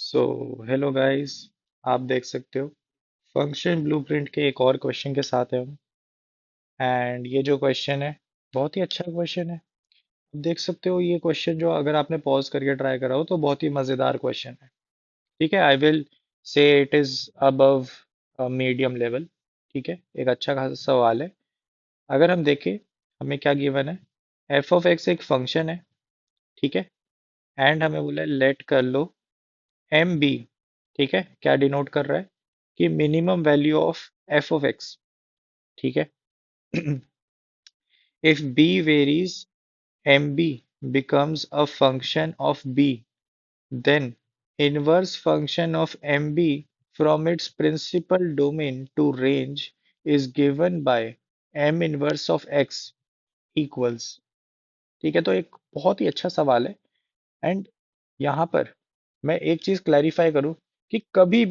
So hello guys. आप देख सकते हो फंक्शन ब्लूप्रिंट के एक और क्वेश्चन के साथ है हम। एंड ये जो क्वेश्चन है बहुत ही अच्छा क्वेश्चन है। आप देख सकते हो ये क्वेश्चन जो अगर आपने पॉज करके ट्राई करा हो तो बहुत ही मज़ेदार क्वेश्चन है। ठीक है, I will say it is above medium level. ठीक है, एक अच्छा खासा सवाल है। अगर हम देखें हमें क्या गिवन है। एफ ऑफ एक्स एक फंक्शन है। ठीक है, एंड हमें बोला है लेट कर लो एम बी। ठीक है, क्या डिनोट कर रहा है कि minimum value of F of X. ठीक है, if B varies M B becomes a function of b, then inverse function of mb from its principal domain to range is given by m inverse of x equals। ठीक है, तो एक बहुत ही अच्छा सवाल है। एंड यहाँ पर मैं एक चीज क्लैरिफाई करूं कि कभी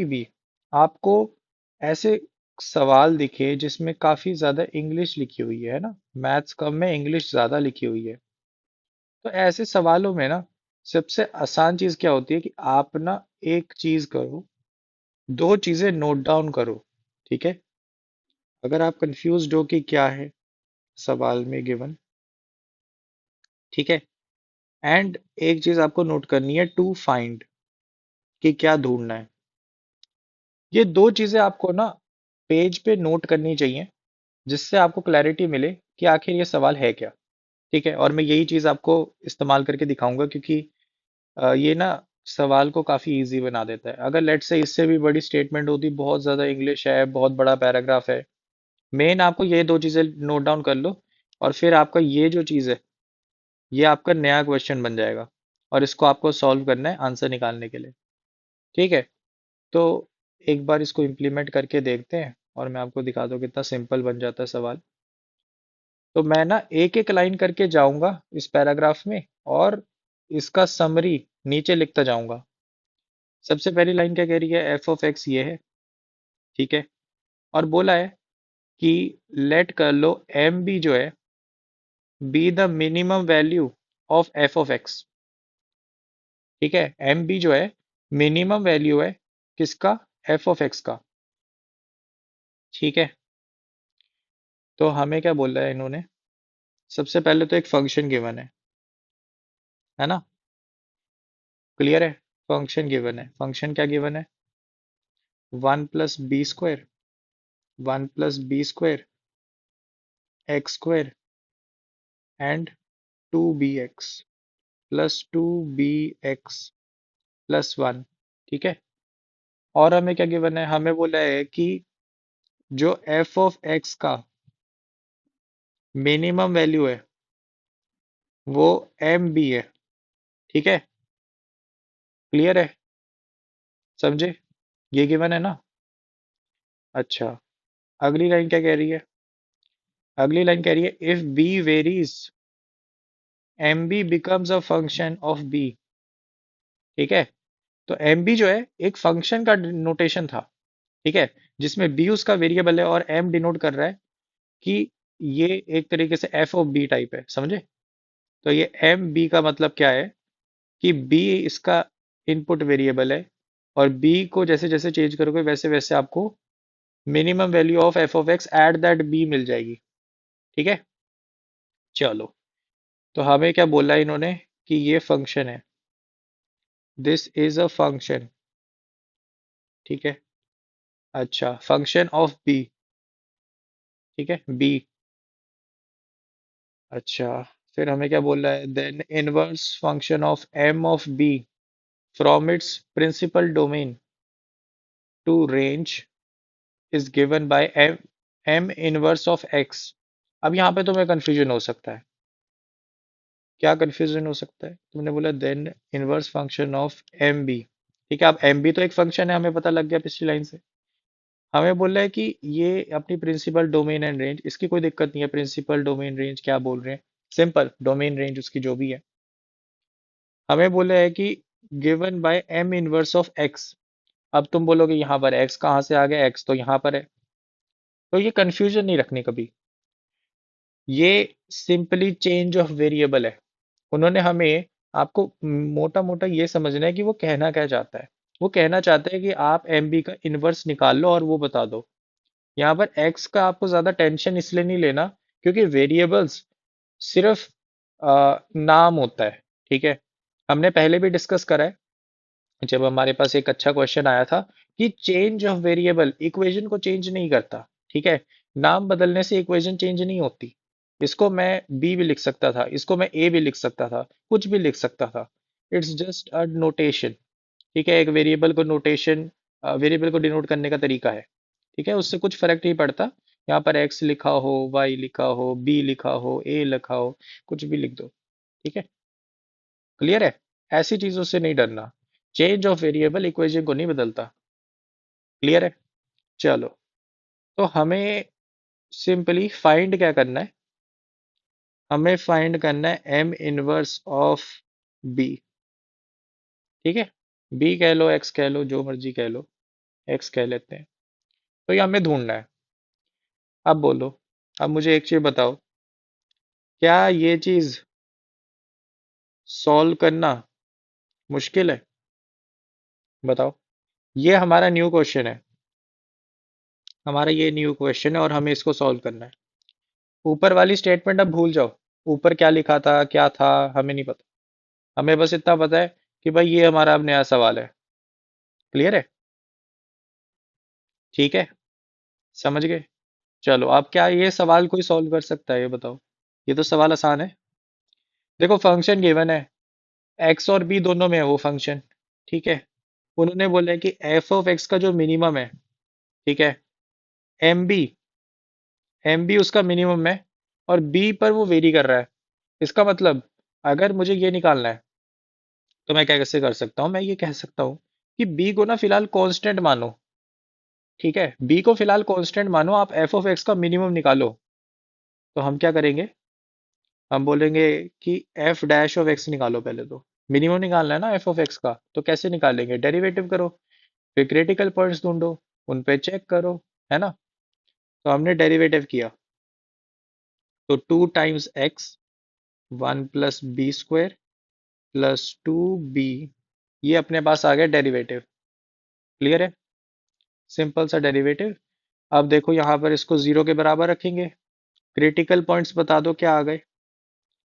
भी आपको ऐसे सवाल दिखे जिसमें काफी ज्यादा इंग्लिश लिखी हुई है ना, मैथ्स कम में इंग्लिश ज्यादा लिखी हुई है, तो ऐसे सवालों में ना सबसे आसान चीज क्या होती है कि आप ना एक चीज करो, दो चीजें नोट डाउन करो। ठीक है, अगर आप कंफ्यूज्ड हो कि क्या है सवाल में गिवन। ठीक है, एंड एक चीज आपको नोट करनी है, टू फाइंड, कि क्या ढूंढना है। ये दो चीजें आपको ना पेज पे नोट करनी चाहिए, जिससे आपको क्लैरिटी मिले कि आखिर ये सवाल है क्या। ठीक है, और मैं यही चीज आपको इस्तेमाल करके दिखाऊंगा क्योंकि ये ना सवाल को काफी इजी बना देता है। अगर लेट से इससे भी बड़ी स्टेटमेंट होती, बहुत ज्यादा इंग्लिश है, बहुत बड़ा पैराग्राफ है, मेन आपको ये दो चीजें नोट डाउन कर लो, और फिर आपका ये जो चीज है ये आपका नया क्वेश्चन बन जाएगा, और इसको आपको सॉल्व करना है आंसर निकालने के लिए। ठीक है, तो एक बार इसको इम्प्लीमेंट करके देखते हैं और मैं आपको दिखा दूँ कितना सिंपल बन जाता है सवाल। तो मैं ना एक एक लाइन करके जाऊंगा इस पैराग्राफ में, और इसका समरी नीचे लिखता जाऊंगा। सबसे पहली लाइन क्या कह रही है, एफ ऑफ एक्स ये है। ठीक है, और बोला है कि लेट कर लो एम बी जो है be the minimum value of F of X. ठीक है, एम बी जो है मिनिमम वैल्यू है किसका, एफ ऑफ एक्स का। ठीक है, तो हमें क्या बोला है इन्होंने, सबसे पहले तो एक फंक्शन गिवन है ना, क्लियर है। फंक्शन गिवन है, फंक्शन क्या गिवन है, one plus B square, one plus B square X square and two B X plus two B X plus one. ठीक है, और हमें क्या गिवन है, हमें बोला है कि जो एफ ऑफ एक्स का मिनिमम वैल्यू है वो एम बी है। ठीक है, क्लियर है, समझे, ये गिवन है ना। अच्छा, अगली लाइन क्या कह रही है, अगली लाइन कह रही है if B varies M B becomes a function of B. ठीक है, तो एम बी जो है एक फंक्शन का नोटेशन था। ठीक है, जिसमें बी उसका वेरिएबल है और एम डिनोट कर रहा है कि ये एक तरीके से एफ ऑफ बी टाइप है, समझे। तो ये एम बी का मतलब क्या है कि बी इसका इनपुट वेरिएबल है, और बी को जैसे जैसे चेंज करोगे वैसे वैसे आपको minimum value of F of X at that B मिल जाएगी। ठीक है, चलो, तो हमें क्या बोला है इन्होंने कि ये फंक्शन है, दिस इज अ फंक्शन। ठीक है, अच्छा, फंक्शन ऑफ बी। ठीक है, बी। अच्छा, फिर हमें क्या बोल रहा है, then inverse function of M of B from its principal domain to range is given by M, M inverse of X. अब यहाँ पे तुम्हें कंफ्यूजन हो सकता है, क्या कंफ्यूजन हो सकता है, तुमने बोला then inverse function of M B. ठीक है, अब एम बी तो एक फंक्शन है, हमें पता लग गया पिछली लाइन से। हमें बोल रहा है कि ये अपनी प्रिंसिपल डोमेन एंड रेंज, इसकी कोई दिक्कत नहीं है, प्रिंसिपल डोमेन रेंज क्या बोल रहे हैं, सिंपल डोमेन रेंज उसकी जो भी है। हमें बोला है कि given by M inverse of X. अब तुम बोलोगे यहाँ पर एक्स कहाँ से आ गया, एक्स तो यहाँ पर है। तो ये कंफ्यूजन नहीं रखनी कभी, ये सिंपली चेंज ऑफ वेरिएबल है। उन्होंने हमें आपको मोटा मोटा ये समझना है कि वो कहना क्या चाहता है। वो कहना चाहता है कि आप एम बी का इनवर्स निकाल लो और वो बता दो। यहाँ पर एक्स का आपको ज्यादा टेंशन इसलिए नहीं लेना, क्योंकि वेरिएबल्स सिर्फ नाम होता है। ठीक है, हमने पहले भी डिस्कस करा है जब हमारे पास एक अच्छा क्वेश्चन आया था कि चेंज ऑफ वेरिएबल इक्वेशन को चेंज नहीं करता। ठीक है, नाम बदलने से इक्वेशन चेंज नहीं होती। इसको मैं बी भी लिख सकता था, इसको मैं ए भी लिख सकता था, कुछ भी लिख सकता था। It's just a notation. ठीक है, एक वेरिएबल को नोटेशन, वेरिएबल को डिनोट करने का तरीका है। ठीक है, उससे कुछ फर्क नहीं पड़ता। यहाँ पर एक्स लिखा हो, वाई लिखा हो, बी लिखा हो, ए लिखा हो, कुछ भी लिख दो। ठीक है, क्लियर है। ऐसी चीजों से नहीं डरना। चेंज ऑफ वेरिएबल इक्वेशन को नहीं बदलता। क्लियर है। चलो, तो हमें सिंपली फाइंड क्या करना है? हमें फाइंड करना है एम इनवर्स ऑफ बी। ठीक है, बी कह लो, एक्स कह लो, जो मर्जी कह लो, एक्स कह लेते हैं। तो ये हमें ढूंढना है। अब बोलो, अब मुझे एक चीज बताओ, क्या ये चीज सॉल्व करना मुश्किल है? बताओ। ये हमारा न्यू क्वेश्चन है। हमारा ये न्यू क्वेश्चन है और हमें इसको सॉल्व करना है। ऊपर वाली स्टेटमेंट अब भूल जाओ। ऊपर क्या लिखा था, क्या था, हमें नहीं पता। हमें बस इतना पता है कि भाई ये हमारा अब नया सवाल है। क्लियर है। ठीक है, समझ गए। चलो, अब क्या ये सवाल कोई सॉल्व कर सकता है? ये बताओ। ये तो सवाल आसान है। देखो, फंक्शन गिवन है, एक्स और बी दोनों में है वो फंक्शन। ठीक है, उन्होंने बोला है कि एफ ऑफ एक्स का जो मिनिमम है, ठीक है, एम बी, एम बी उसका मिनिमम है, और बी पर वो वेरी कर रहा है। इसका मतलब, अगर मुझे ये निकालना है तो मैं क्या कैसे कर सकता हूँ? मैं ये कह सकता हूँ कि बी को ना फिलहाल कांस्टेंट मानो। ठीक है, बी को फिलहाल कांस्टेंट मानो, आप एफ ऑफ एक्स का मिनिमम निकालो। तो हम क्या करेंगे? हम बोलेंगे कि एफ डैश ऑफ एक्स निकालो पहले। तो मिनिमम निकालना है ना एफ ऑफ एक्स का, तो कैसे निकालेंगे? डेरिवेटिव करो, फिर क्रिटिकल पॉइंट्स ढूंढो, उन पे चेक करो, है ना। तो हमने डेरिवेटिव किया, तो two times X, one plus B square plus two B, ये अपने पास आ गया डेरिवेटिव। क्लियर है, सिंपल सा डेरिवेटिव। अब देखो यहाँ पर इसको जीरो के बराबर रखेंगे। क्रिटिकल पॉइंट्स बता दो क्या आ गए?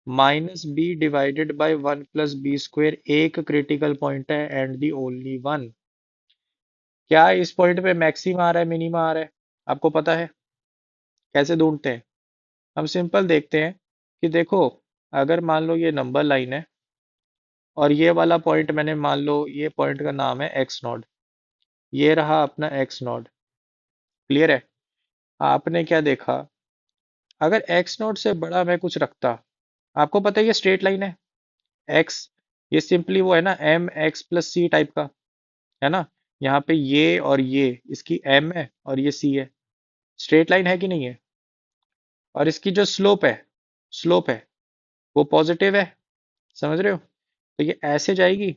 Minus B divided by one plus B square एक क्रिटिकल पॉइंट है एंड दी ओनली वन। क्या इस पॉइंट पे मैक्सिमा आ रहा है, मिनिमा आ रहा है? आपको पता है कैसे ढूंढते हैं? हम सिंपल देखते हैं कि देखो, अगर मान लो ये नंबर लाइन है और ये वाला पॉइंट मैंने मान लो ये पॉइंट का नाम है एक्स नॉट, ये रहा अपना एक्स नॉट। क्लियर है। आपने क्या देखा, अगर एक्स नॉट से बड़ा मैं कुछ रखता, आपको पता है ये स्ट्रेट लाइन है एक्स, ये सिंपली वो है ना M X plus C type का, है ना। यहाँ पे ये और ये इसकी एम है और ये सी है। स्ट्रेट लाइन है कि नहीं है? और इसकी जो स्लोप है वो पॉजिटिव है। समझ रहे हो? तो ये ऐसे जाएगी।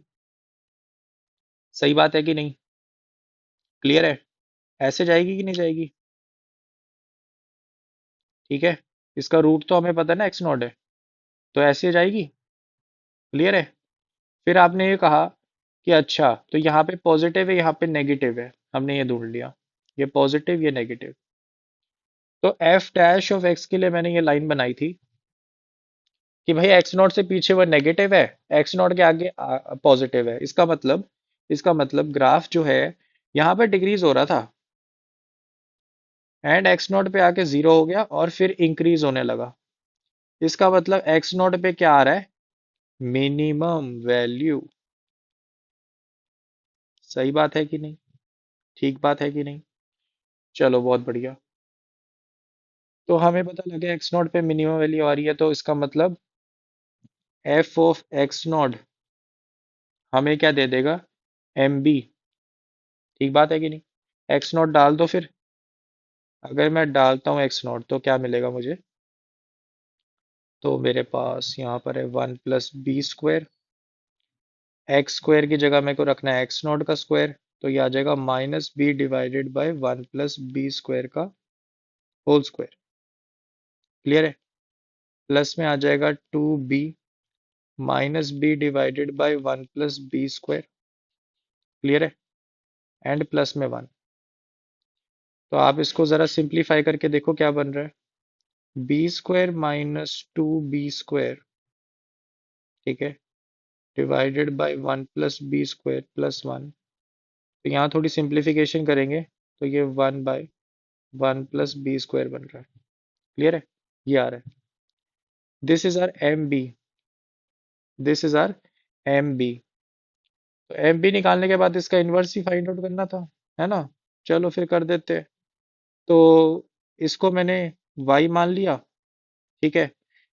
सही बात है कि नहीं? क्लियर है। ऐसे जाएगी कि नहीं जाएगी? ठीक है, इसका रूट तो हमें पता है ना एक्स नॉट है, तो ऐसे जाएगी। क्लियर है। फिर आपने ये कहा कि अच्छा, तो यहाँ पे पॉजिटिव है, यहाँ पे नेगेटिव है, हमने ये ढूंढ लिया, ये पॉजिटिव ये नेगेटिव। तो एफ डैश ऑफ एक्स के लिए मैंने ये लाइन बनाई थी कि भाई एक्स नॉट से पीछे वो नेगेटिव है, एक्स नॉट के आगे पॉजिटिव है। इसका मतलब ग्राफ जो है यहाँ पे डिक्रीज हो रहा था एंड एक्स नॉट पे आके जीरो हो गया और फिर इंक्रीज होने लगा। इसका मतलब एक्स नॉट पे क्या आ रहा है? Minimum value. सही बात है कि नहीं? ठीक बात है कि नहीं? चलो, बहुत बढ़िया। तो हमें पता लगा एक्स नॉट पे मिनिमम वैल्यू आ रही है, तो इसका मतलब एफ ऑफ एक्स नॉट हमें क्या दे देगा? M B. ठीक बात है कि नहीं? एक्स नॉट डाल दो फिर। अगर मैं डालता हूँ एक्स नॉट तो क्या मिलेगा मुझे? तो मेरे पास यहाँ पर है one plus B square, X square की जगह मेरे को रखना है एक्स नॉट का स्क्वायर, तो ये आ जाएगा minus B divided by one plus B square का होल स्क्वायर। क्लियर है। प्लस में आ जाएगा two B minus B divided by 1 + b²। Clear है? एंड प्लस में 1। तो आप इसको जरा सिंप्लीफाई करके देखो क्या बन रहा है। b² -2b², ठीक है, डिवाइडेड बाई 1 + b² + 1। तो यहाँ थोड़ी सिंप्लीफिकेशन करेंगे तो ये 1/1 + b² बन रहा है। क्लियर है? ये आ रहा है। This is R M B. This is R M B. तो एम बी निकालने के बाद इसका इन्वर्स ही फाइंड आउट करना था, है ना? चलो फिर कर देते हैं। तो इसको मैंने y मान लिया, ठीक है,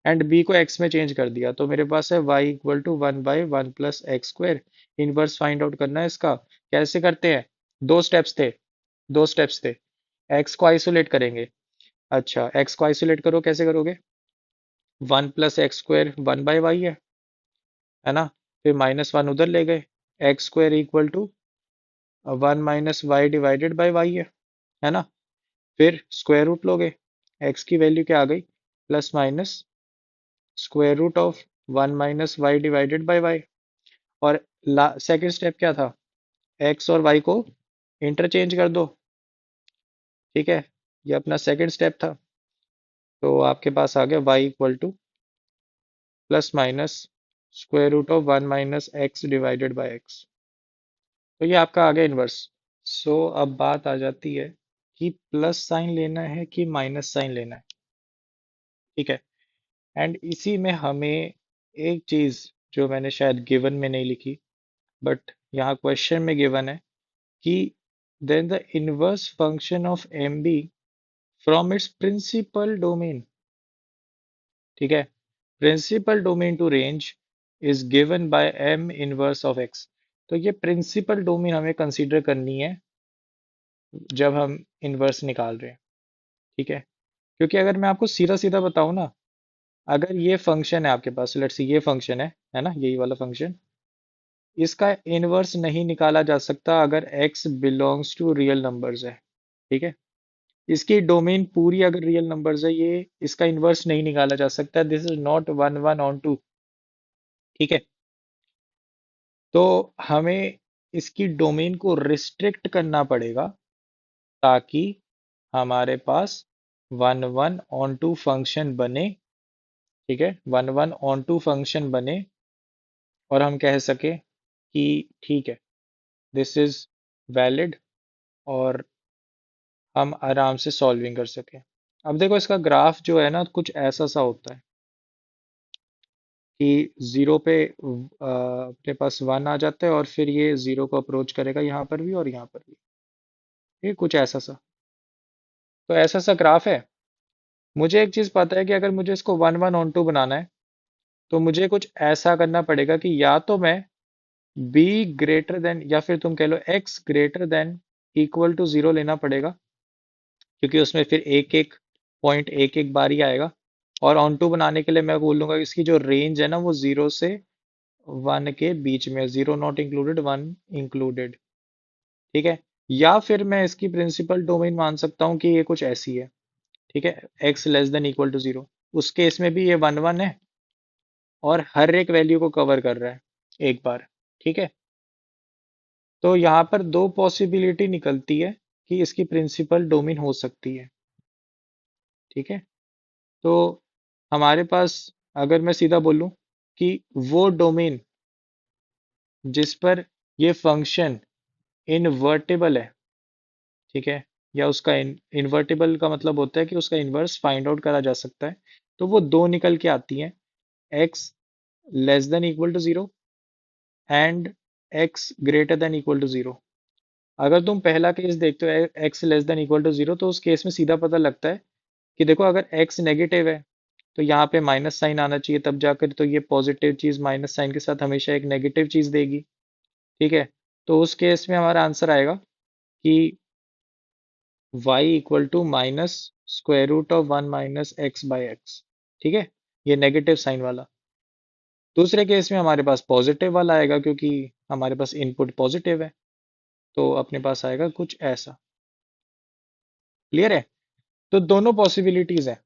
एंड b को x में चेंज कर दिया। तो मेरे पास है y = 1/1 + x²। Inverse find out करना है इसका। कैसे करते हैं? दो स्टेप्स थे। दो स्टेप्स थे। x को आइसोलेट करेंगे। अच्छा, x को आइसोलेट करो, कैसे करोगे? 1 + x² 1/y है ना? फिर -1 उधर ले गए। x² = 1 - y/y है ना? फिर स्क्वायर रूट लोगे। x की वैल्यू क्या आ गई? Plus minus square root of 1 - y/y। और सेकेंड स्टेप क्या था? x और y को इंटरचेंज कर दो, ठीक है। ये अपना सेकेंड स्टेप था। तो आपके पास आ गया y = plus minus square root of 1 - x/x। तो ये आपका आ गया इन्वर्स। सो अब बात आ जाती है कि प्लस साइन लेना है कि माइनस साइन लेना है, ठीक है। एंड इसी में हमें एक चीज जो मैंने शायद गिवन में नहीं लिखी, बट यहाँ क्वेश्चन में गिवन है कि then the inverse function of M B from its principal domain, ठीक है, principal domain to range is given by M inverse of X. तो ये प्रिंसिपल डोमेन हमें कंसीडर करनी है जब हम इनवर्स निकाल रहे हैं, ठीक है। क्योंकि अगर मैं आपको सीधा सीधा बताऊं ना, अगर ये फंक्शन है आपके पास, लेट्स सी ये फंक्शन है ना, यही वाला फंक्शन, इसका इनवर्स नहीं निकाला जा सकता अगर x belongs to real numbers है, ठीक है। इसकी डोमेन पूरी अगर रियल नंबर्स है, ये इसका इनवर्स नहीं निकाला जा सकता। दिस इज नॉट 1 1 ऑन 2, ठीक है। तो हमें इसकी डोमेन को रिस्ट्रिक्ट करना पड़ेगा ताकि हमारे पास 1 1 ऑन 2 फंक्शन बने, ठीक है, 1 1 ऑन 2 फंक्शन बने और हम कह सके कि ठीक है, दिस इज वैलिड, और हम आराम से सॉल्विंग कर सकें। अब देखो इसका ग्राफ जो है ना, कुछ ऐसा सा होता है कि जीरो पे अपने पास 1 आ जाता है और फिर ये जीरो को अप्रोच करेगा यहाँ पर भी और यहाँ पर भी। ये कुछ ऐसा सा, तो ऐसा सा ग्राफ है। मुझे एक चीज पता है कि अगर मुझे इसको 1 1 ऑन 2 बनाना है तो मुझे कुछ ऐसा करना पड़ेगा कि या तो मैं b ग्रेटर देन, या फिर तुम कह लो x greater than equal to 0 लेना पड़ेगा, क्योंकि उसमें फिर एक एक पॉइंट एक एक बार ही आएगा। और ऑन टू बनाने के लिए मैं बोलूंगा कि इसकी जो रेंज है ना, वो 0 से 1 के बीच में, 0 नॉट इंक्लूडेड 1 इंक्लूडेड, ठीक है। या फिर मैं इसकी प्रिंसिपल डोमेन मान सकता हूँ कि ये कुछ ऐसी है, ठीक है, x < 0। उस केस में भी ये 1 1 है और हर एक वैल्यू को कवर कर रहा है एक बार, ठीक है। तो यहाँ पर दो पॉसिबिलिटी निकलती है कि इसकी प्रिंसिपल डोमेन हो सकती है, ठीक है। तो हमारे पास, अगर मैं सीधा बोलूं कि वो डोमेन जिस पर ये फंक्शन इनवर्टेबल है, ठीक है, या उसका इनवर्टेबल का मतलब होता है कि उसका इनवर्स फाइंड आउट करा जा सकता है, तो वो दो निकल के आती हैं। x < 0 and x < 0। अगर तुम पहला केस देखते हो x < 0, तो उस केस में सीधा पता लगता है कि देखो अगर x नेगेटिव है तो यहाँ पे माइनस साइन आना चाहिए, तब जाकर तो ये पॉजिटिव चीज माइनस साइन के साथ हमेशा एक नेगेटिव चीज देगी, ठीक है। तो उस केस में हमारा आंसर आएगा कि y = minus square root of 1 - x/x, ठीक है, ये नेगेटिव साइन वाला। दूसरे केस में हमारे पास पॉजिटिव वाला आएगा क्योंकि हमारे पास इनपुट पॉजिटिव है, तो अपने पास आएगा कुछ ऐसा। क्लियर है? तो दोनों पॉसिबिलिटीज है,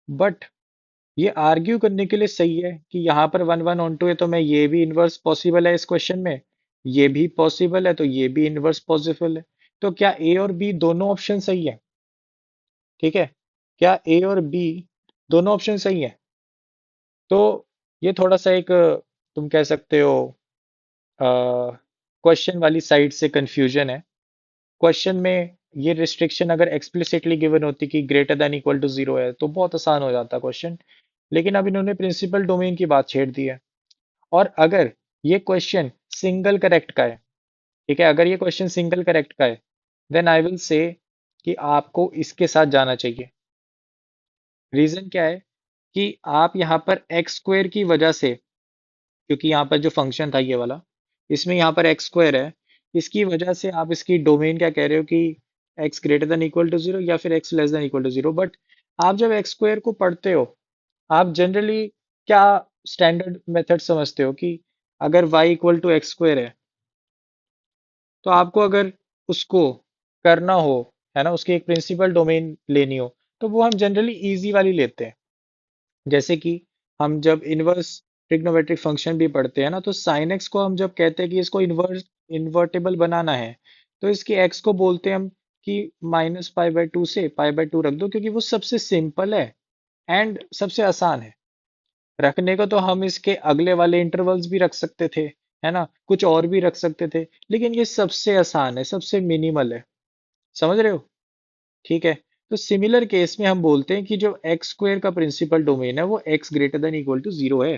बट ये आर्ग्यू करने के लिए सही है कि यहाँ पर वन वन ऑन टू है, तो मैं ये भी इन्वर्स पॉसिबल है इस क्वेश्चन में, ये भी पॉसिबल है, तो ये भी इन्वर्स पॉसिबल है। तो क्या ए और बी दोनों ऑप्शन सही है? ठीक है, क्या ए और बी दोनों ऑप्शन सही है? तो ये थोड़ा सा एक तुम कह सकते हो क्वेश्चन वाली साइड से कंफ्यूजन है। क्वेश्चन में ये रिस्ट्रिक्शन अगर एक्सप्लिसिटली गिवन होती कि greater than equal to zero है तो बहुत आसान हो जाता क्वेश्चन, लेकिन अब इन्होंने प्रिंसिपल डोमेन की बात छेड़ दी है। और अगर ये क्वेश्चन सिंगल करेक्ट का है, ठीक है, अगर ये क्वेश्चन सिंगल करेक्ट का है, देन आई विल से कि आपको इसके साथ जाना चाहिए। रीजन क्या है कि आप यहाँ पर एक्स स्क्वेयर की वजह से, क्योंकि यहाँ पर जो फंक्शन था ये वाला, इसमें यहाँ पर एक्स स्क्वायर है, इसकी वजह से आप इसकी डोमेन क्या कह रहे हो कि X greater than equal to zero या फिर X less than equal to zero. But आप जब एक्स स्क्वायर को पढ़ते हो, आप जनरली क्या स्टैंडर्ड मेथड समझते हो कि अगर Y equal to X square है, तो आपको अगर उसको करना हो, है ना, उसकी एक प्रिंसिपल डोमेन लेनी हो, तो वो हम जनरली इजी वाली लेते हैं। जैसे कि हम जब इनवर्स ट्रिग्नोमेट्रिक फंक्शन भी पढ़ते हैं ना, तो साइन एक्स को हम जब कहते हैं कि इसको इन्वर्टेबल बनाना है, तो इसके एक्स को बोलते हैं हम कि माइनस पाई बाय टू से पाई बाय टू रख दो, क्योंकि वो सबसे सिंपल है एंड सबसे आसान है। रखने को तो हम इसके अगले वाले इंटरवल्स भी रख सकते थे, है ना, कुछ और भी रख सकते थे, लेकिन ये सबसे आसान है, सबसे मिनिमल है। समझ रहे हो? ठीक है। तो सिमिलर केस में हम बोलते हैं कि जो एक्स स्क्वेयर का प्रिंसिपल डोमेन है वो X greater than equal to zero है।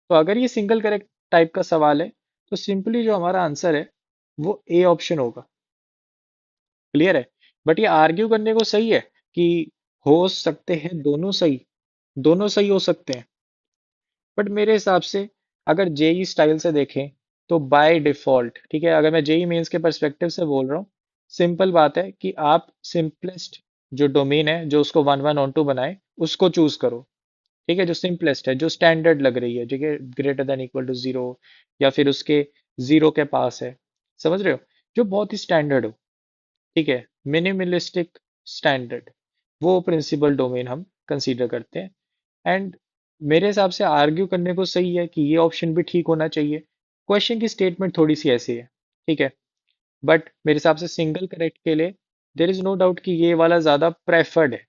तो अगर ये सिंगल करेक्ट टाइप का सवाल है, तो सिंपली जो हमारा आंसर है वो ए ऑप्शन होगा। क्लियर है? बट ये आर्ग्यू करने को सही है कि हो सकते हैं दोनों सही, दोनों सही हो सकते हैं। बट मेरे हिसाब से अगर जेई स्टाइल से देखें, तो बाय डिफॉल्ट, ठीक है, अगर मैं जेई मेंस के पर्सपेक्टिव से बोल रहा हूँ, सिंपल बात है कि आप सिंपलेस्ट जो डोमेन है जो उसको वन वन ऑन टू बनाए उसको चूज करो। ठीक है, जो सिंपलेस्ट है, जो स्टैंडर्ड लग रही है, ठीक है, greater than equal to zero या फिर उसके जीरो के पास है। समझ रहे हो? जो बहुत ही स्टैंडर्ड हो, ठीक है, मिनिमलिस्टिक स्टैंडर्ड, वो प्रिंसिपल डोमेन हम कंसीडर करते हैं। एंड मेरे हिसाब से आर्ग्यू करने को सही है कि ये ऑप्शन भी ठीक होना चाहिए। क्वेश्चन की स्टेटमेंट थोड़ी सी ऐसी है, ठीक है, बट मेरे हिसाब से सिंगल करेक्ट के लिए देर इज नो डाउट कि ये वाला ज़्यादा प्रेफर्ड है।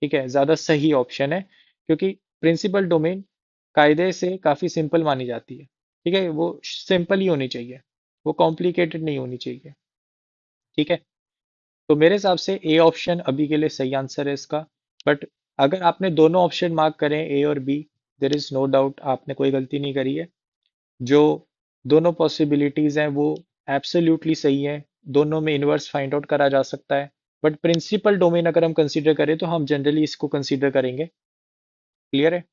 ठीक है, ज़्यादा सही ऑप्शन है, क्योंकि प्रिंसिपल डोमेन कायदे से काफ़ी सिंपल मानी जाती है। ठीक है, वो सिंपल ही होनी चाहिए, वो कॉम्प्लिकेटेड नहीं होनी चाहिए। ठीक है, तो मेरे हिसाब से ए ऑप्शन अभी के लिए सही आंसर है इसका। बट अगर आपने दोनों ऑप्शन मार्क करें ए और B, there is no doubt आपने कोई गलती नहीं करी है। जो दोनों पॉसिबिलिटीज हैं वो एब्सोल्युटली सही है, दोनों में इन्वर्स फाइंड आउट करा जा सकता है। बट प्रिंसिपल डोमेन अगर हम कंसीडर करें तो हम जनरली इसको कंसीडर करेंगे। क्लियर है?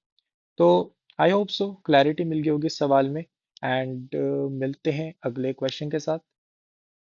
तो आई होप सो क्लैरिटी मिल गई होगी इस सवाल में। एंड मिलते हैं अगले क्वेश्चन के साथ।